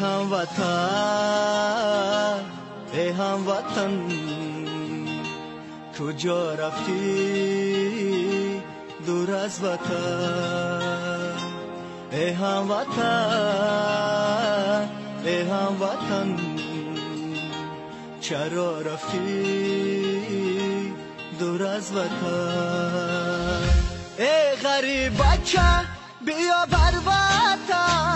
هموطن ای هموطن کجا رفتی دور از وطن ای هموطن ای هموطن چرا رفتی دور از وطن ای غریب بچه بیا بر وطن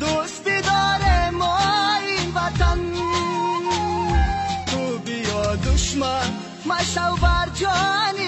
دوستی داره ما این وطن تو بیا دشمن مشو بر جانی